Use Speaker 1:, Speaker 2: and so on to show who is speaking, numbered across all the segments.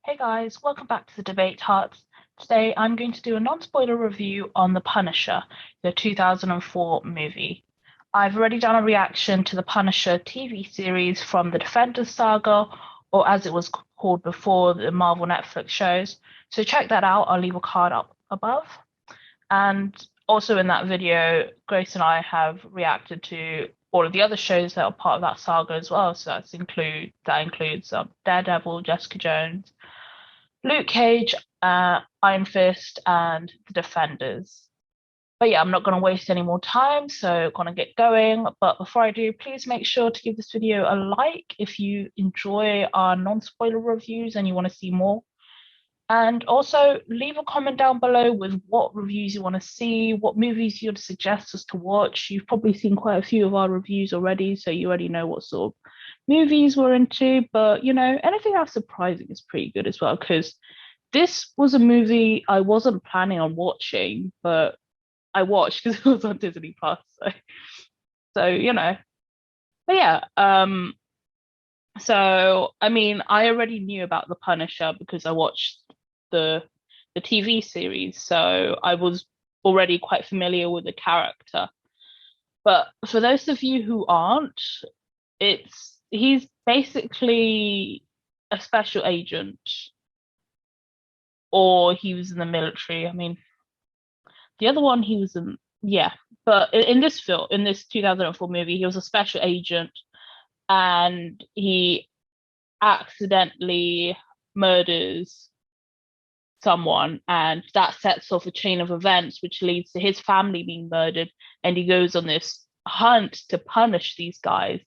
Speaker 1: Hey guys, welcome back to the Debate Hearts. Today I'm going to do a non-spoiler review on The Punisher, the 2004 movie. I've already done a reaction to the Punisher TV series from the Defenders saga, or as it was called before, the Marvel Netflix shows. So check that out. I'll leave a card up above. And also in that video, Grace and I have reacted to all of the other shows that are part of that saga as well. So that includes Daredevil, Jessica Jones, Luke Cage, Iron Fist, and the Defenders. But yeah, I'm not going to waste any more time, so going to get going. But before I do, please make sure to give this video a like if you enjoy our non-spoiler reviews and you want to see more. And also leave a comment down below with what reviews you want to see, what movies you'd suggest us to watch. You've probably seen quite a few of our reviews already, so you already know what sort of movies we're into. But anything else surprising is pretty good as well, because this was a movie I wasn't planning on watching, but I watched because it was on Disney Plus. So. But yeah, so I mean, I already knew about The Punisher because I watched the the TV series, so I was already quite familiar with the character. But for those of you who aren't, he's basically a special agent, or he was in the military. I mean, the other one he was in, yeah. But in this film, in this 2004 movie, he was a special agent, and he accidentally murders someone, and that sets off a chain of events which leads to his family being murdered, and he goes on this hunt to punish these guys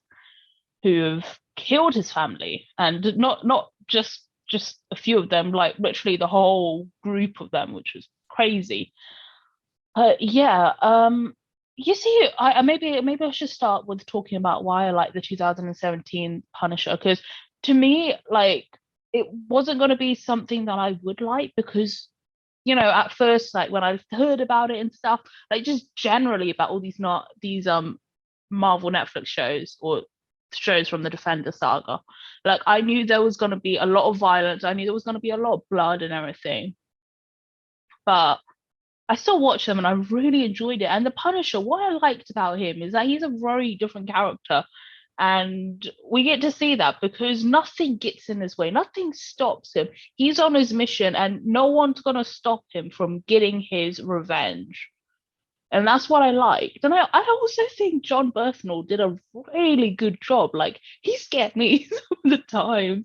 Speaker 1: who've killed his family, and not just a few of them, like literally the whole group of them, which was crazy. Yeah, you see, maybe I should start with talking about why I like the 2017 Punisher, because to me, like, it wasn't going to be something that I would like because, at first, like when I heard about it and stuff, like just generally about all these not these Marvel Netflix shows or shows from the Defender saga, like I knew there was going to be a lot of violence, I knew there was going to be a lot of blood and everything, but I still watch them and I really enjoyed it. And the Punisher, what I liked about him is that he's a very different character. And we get to see that because nothing gets in his way, nothing stops him. He's on his mission and no one's going to stop him from getting his revenge. And that's what I liked. And I also think John Bernthal did a really good job. Like, he scared me some of the times.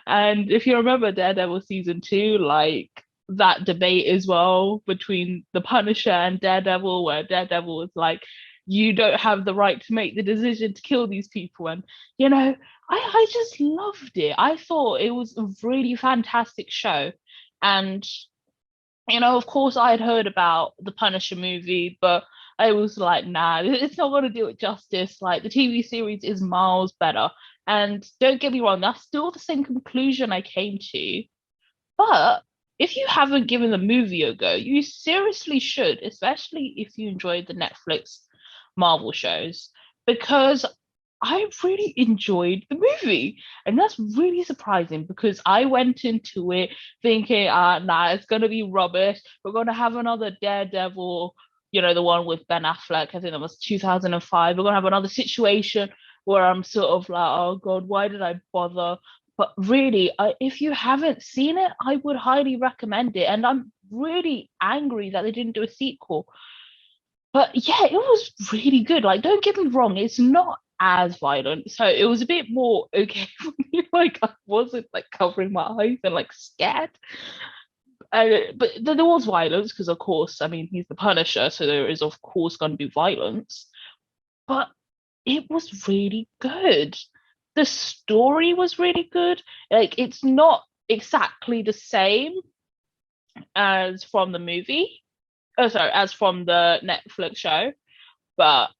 Speaker 1: And if you remember Daredevil season two, like that debate as well between the Punisher and Daredevil, where Daredevil was like, you don't have the right to make the decision to kill these people. And, I just loved it. I thought it was a really fantastic show. And, of course, I had heard about the Punisher movie, but I was like, nah, it's not going to do it justice. Like, the TV series is miles better. And don't get me wrong, that's still the same conclusion I came to. But if you haven't given the movie a go, you seriously should, especially if you enjoyed the Netflix Marvel shows, because I really enjoyed the movie. And that's really surprising because I went into it thinking, nah, it's going to be rubbish. We're going to have another Daredevil, the one with Ben Affleck. I think that was 2005. We're going to have another situation where I'm sort of like, oh God, why did I bother? But really, if you haven't seen it, I would highly recommend it. And I'm really angry that they didn't do a sequel. But yeah, it was really good. Like, don't get me wrong, it's not as violent. So it was a bit more okay for me. Like, I wasn't like covering my eyes and like scared. But there was violence because, of course, I mean, he's the Punisher, so there is, of course, going to be violence. But it was really good. The story was really good. Like, it's not exactly the same as from the movie. Oh, sorry, as from the Netflix show, but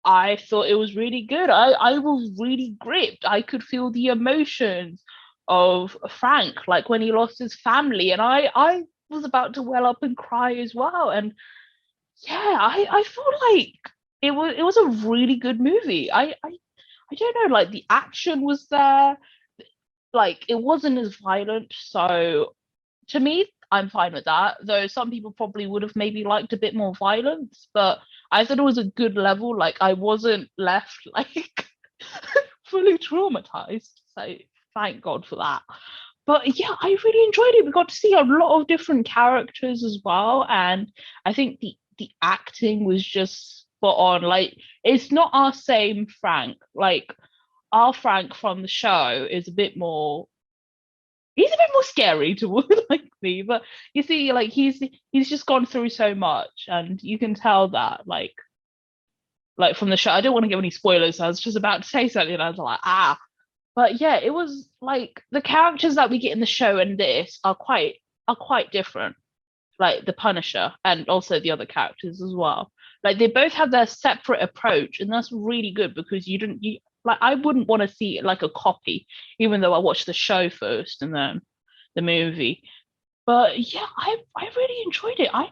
Speaker 1: I thought it was really good. I was really gripped. I could feel the emotions of Frank, like when he lost his family, and I was about to well up and cry as well. And yeah, I feel like it was a really good movie. I don't know, like the action was there. like it wasn't as violent. So to me, I'm fine with that. Though some people probably would have maybe liked a bit more violence, but I thought it was a good level. Like I wasn't left like fully traumatized. So thank God for that. But yeah, I really enjoyed it. We got to see a lot of different characters as well, and I think the acting was just spot on. Like it's not our same Frank. Like our Frank from the show is a bit more, he's a bit more scary towards like me, but you see, like he's just gone through so much, and you can tell that like from the show. I don't want to give any spoilers. So I was just about to say something, and I was like, ah. But yeah, it was like the characters that we get in the show and this are quite different. Like the Punisher and also the other characters as well. Like they both have their separate approach, and that's really good because you like I wouldn't want to see it like a copy, even though I watched the show first and then the movie. But yeah, I really enjoyed it. I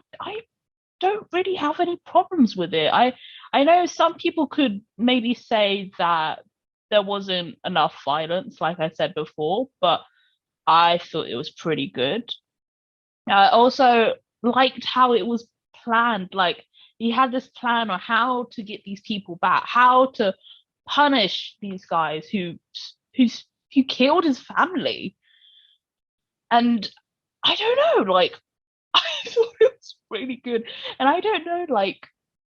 Speaker 1: don't really have any problems with it. I know some people could maybe say that there wasn't enough violence, like I said before, but I thought it was pretty good. I also liked how it was planned. Like he had this plan on how to get these people back, how to punish these guys who's who killed his family. And I don't know, like I thought it was really good. And I don't know, like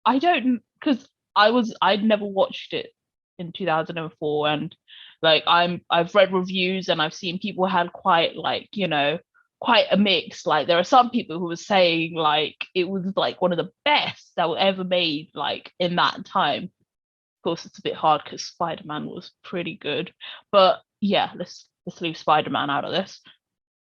Speaker 1: I don't because I'd never watched it in 2004, and like I've read reviews and I've seen people had quite like, quite a mix. Like there are some people who were saying like it was like one of the best that were ever made like in that time. Of course it's a bit hard because Spider-Man was pretty good. But yeah, let's leave Spider-Man out of this.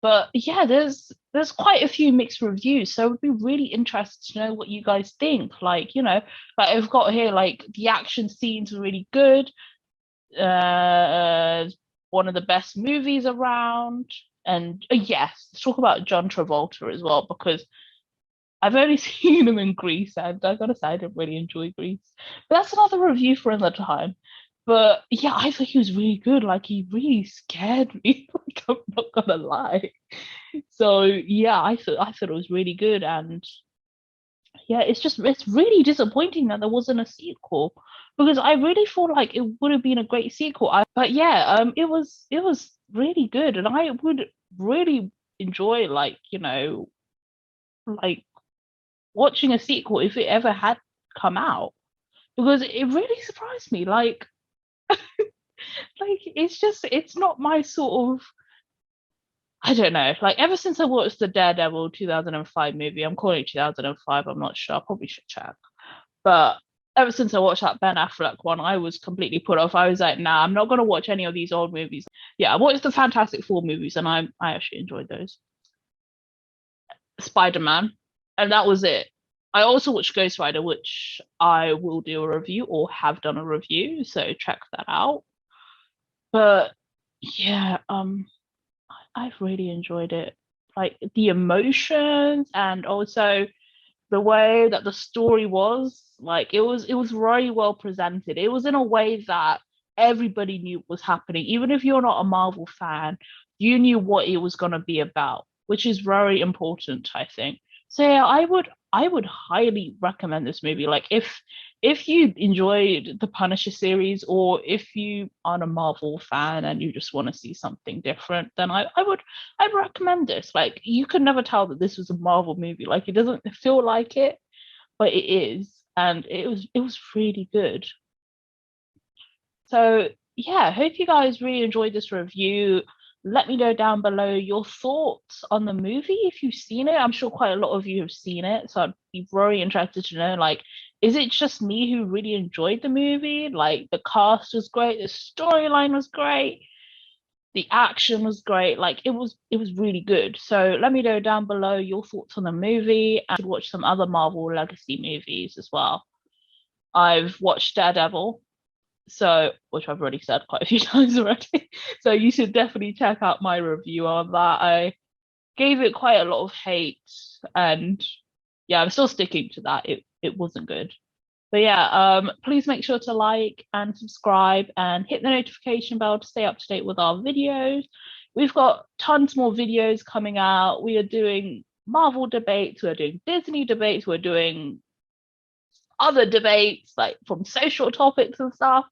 Speaker 1: But yeah, there's quite a few mixed reviews, so I'd be really interested to know what you guys think. Like, like I've got here like the action scenes are really good. One of the best movies around. And yes, let's talk about John Travolta as well because I've only seen him in Grease, and I gotta say I didn't really enjoy Grease. But that's another review for another time. But yeah, I thought he was really good. Like he really scared me. Like I'm not gonna lie. So yeah, I thought it was really good, and yeah, it's really disappointing that there wasn't a sequel because I really feel like it would have been a great sequel. But yeah, it was really good, and I would really enjoy like like watching a sequel if it ever had come out because it really surprised me. Like it's not my sort of, I don't know. Like ever since I watched the Daredevil 2005 movie, I'm calling it 2005. I'm not sure. I probably should check. But ever since I watched that Ben Affleck one, I was completely put off. I was like, nah, I'm not gonna watch any of these old movies. Yeah, I watched the Fantastic Four movies, and I actually enjoyed those. Spider-Man, and that was it. I also watched Ghost Rider, which I will do a review or have done a review, so check that out. But yeah, I've really enjoyed it. Like the emotions and also the way that the story was, like it was very well presented. It was in a way that everybody knew what was happening. Even if you're not a Marvel fan, you knew what it was gonna be about, which is very important, I think. So yeah, I would highly recommend this movie. Like if you enjoyed the Punisher series, or if you aren't a Marvel fan and you just want to see something different, then I'd recommend this. Like you could never tell that this was a Marvel movie. Like it doesn't feel like it, but it is, and it was really good. So yeah, hope you guys really enjoyed this review. Let me know down below your thoughts on the movie if you've seen it. I'm sure quite a lot of you have seen it, so I'd be very interested to know, like, is it just me who really enjoyed the movie? Like the cast was great, the storyline was great, the action was great. Like it was really good. So let me know down below your thoughts on the movie, and watch some other Marvel Legacy movies as well. I've watched Daredevil, so which I've already said quite a few times already. So you should definitely check out my review on that. I gave it quite a lot of hate, and yeah, I'm still sticking to that. It wasn't good. But yeah, please make sure to like and subscribe and hit the notification bell to stay up to date with our videos. We've got tons more videos coming out. We are doing Marvel debates, we're doing Disney debates, we're doing other debates like from social topics and stuff.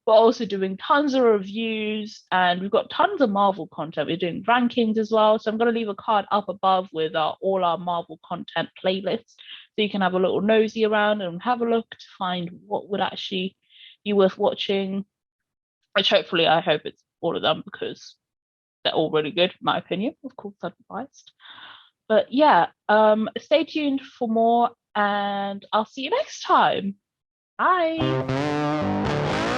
Speaker 1: We're also doing tons of reviews and we've got tons of Marvel content. We're doing rankings as well. So I'm going to leave a card up above with all our Marvel content playlists. So you can have a little nosy around and have a look to find what would actually be worth watching. Which hopefully I hope it's all of them because they're all really good, in my opinion. Of course, I'm biased. But yeah, stay tuned for more and I'll see you next time. Bye.